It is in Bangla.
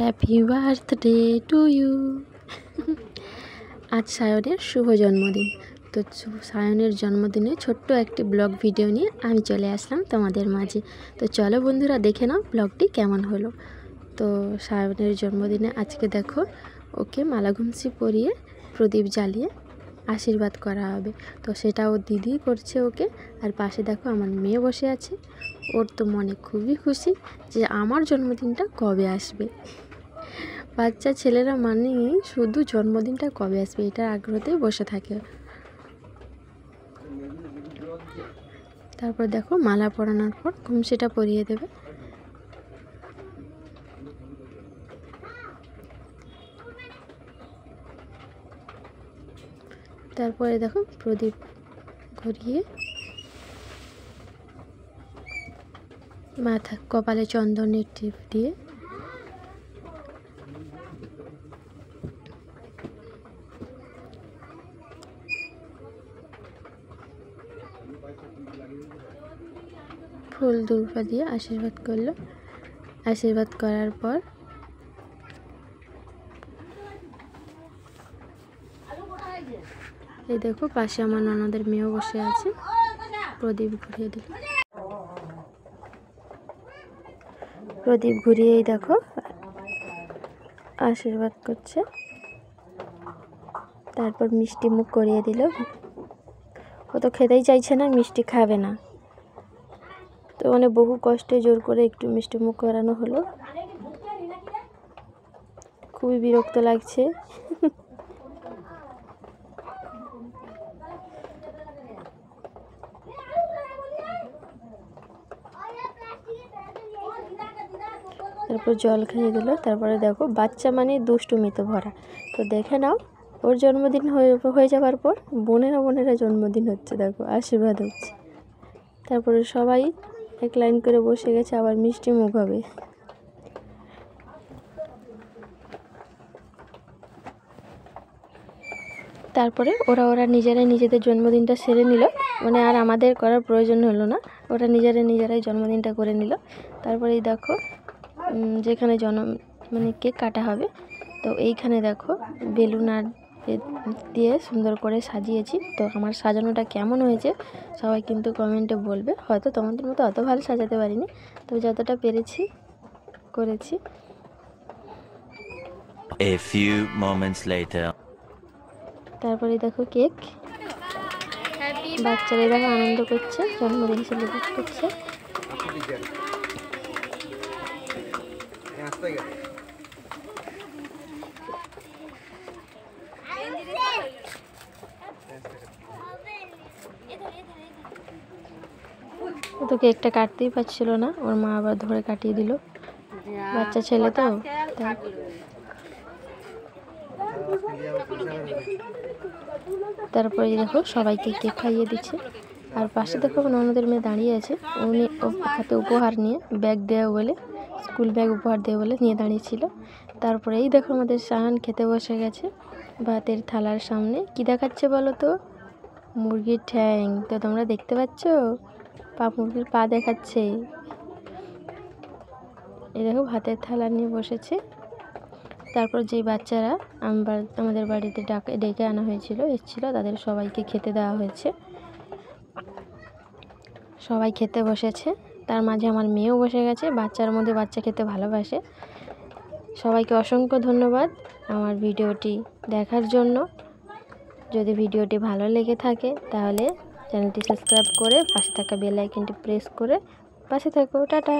Happy birthday to you. আজ সায়নের শুভ জন্মদিন। তো সায়নের জন্মদিনে ছোট্ট একটি ব্লগ ভিডিও নিয়ে আমি চলে আসলাম তোমাদের মাঝে। তো চলো বন্ধুরা, দেখে নাও ব্লগটি কেমন হলো। তো সায়নের জন্মদিনে আজকে দেখো ওকে মালা ঘুমসি পরিয়ে প্রদীপ জ্বালিয়ে আশীর্বাদ করা হবে। তো সেটা ও দিদি করছে ওকে। আর পাশে দেখো আমার মেয়ে বসে আছে। ওর তো মনে খুবই খুশি যে আমার জন্মদিনটা কবে আসবে। বাচ্চা ছেলেরা মানে শুধু জন্মদিনটা কবে আসবে এটার আগ্রহতেই বসে থাকে। তারপর দেখো মালা পরানোর পর ঘুমসিটা পরিয়ে দেবে। তারপরে দেখো প্রদীপ ঘুরিয়ে মাথা কপালে চন্দনের টিপ দিয়ে ফুল দুর্বা দিয়ে আশীর্বাদ করলো। আশীর্বাদ করার পর এই দেখো পাশে আমার ননদের মেয়েও বসে আছে। প্রদীপ ঘুরিয়ে দিল। প্রদীপ ঘুরিয়েই দেখো আশীর্বাদ করছে। তারপর মিষ্টি মুখ করিয়ে দিল। ও তো খেতেই চাইছে না, মিষ্টি খাবে না। তো মানে বহু কষ্টে জোর করে একটু মিষ্টি মুখ করানো হলো। খুবই বিরক্ত লাগছে। তারপর জল খাইয়ে দিল। তারপরে দেখো বাচ্চা মানে দুষ্টুমিতে ভরা। তো দেখে নাও ওর জন্মদিন হয়ে যাওয়ার পর বোনেরা জন্মদিন হচ্ছে, দেখো আশীর্বাদ হচ্ছে। তারপরে সবাই এক লাইন করে বসে গেছে, আবার মিষ্টি মুখ হবে। তারপরে ওরা নিজেদের জন্মদিনটা সেরে নিল, মানে আর আমাদের করার প্রয়োজন হলো না। ওরা নিজেরাই জন্মদিনটা করে নিল। তারপরে দেখো যেখানে মানে কেক কাটা হবে, তো এইখানে দেখো বেলুন আর দিয়ে সুন্দর করে সাজিয়েছি। তো আমার সাজানোটা কেমন হয়েছে সবাই কিন্তু কমেন্টে বলবে। হয়তো তোমাদের মতো অত ভালো সাজাতে পারিনি, তো যতটা পেরেছি করেছি। A few moments later. তারপরে দেখো কেক, বাচ্চারা দেখো আনন্দ করছে, জন্মদিন সেলিব্রেট করছে। ও তো কেকটা কাটতেই পারছিল না, ওর মা আবার ধরে কাটিয়ে দিল। বাচ্চা ছেলে তো। তারপরে দেখো সবাইকে কেক খাইয়ে দিচ্ছে। আর পাশে দেখো ননদের মেয়ে দাঁড়িয়ে আছে। উনি হাতে উপহার নিয়ে ব্যাগ দেওয়া বলে, স্কুল ব্যাগ উপহার দেওয়া বলে নিয়ে দাঁড়িয়েছিল। তারপরে এই দেখো আমাদের সাহান খেতে বসে গেছে ভাতের থালার সামনে। কি দেখাচ্ছে বলো তো? মুরগির ঠ্যাং। তো তোমরা দেখতে পাচ্ছ, মুরগির পা দেখাচ্ছে। এই দেখো ভাতের থালা নিয়ে বসেছে। তারপর যেই বাচ্চারা আমাদের বাড়িতে ডেকে আনা এসেছিল তাদের সবাইকে খেতে দেওয়া হয়েছে। সবাই খেতে বসেছে। তার মাঝে আমার মেয়েও বসে গেছে। বাচ্চার মধ্যে বাচ্চা খেতে ভালোবাসে। সবাইকে অসংখ্য ধন্যবাদ আমার ভিডিওটি দেখার জন্য। যদি ভিডিওটি ভালো লেগে থাকে তাহলে চ্যানেলটি সাবস্ক্রাইব করে পাশে থাকা বেল আইকনটি প্রেস করে পাশে থাকো। টাটা।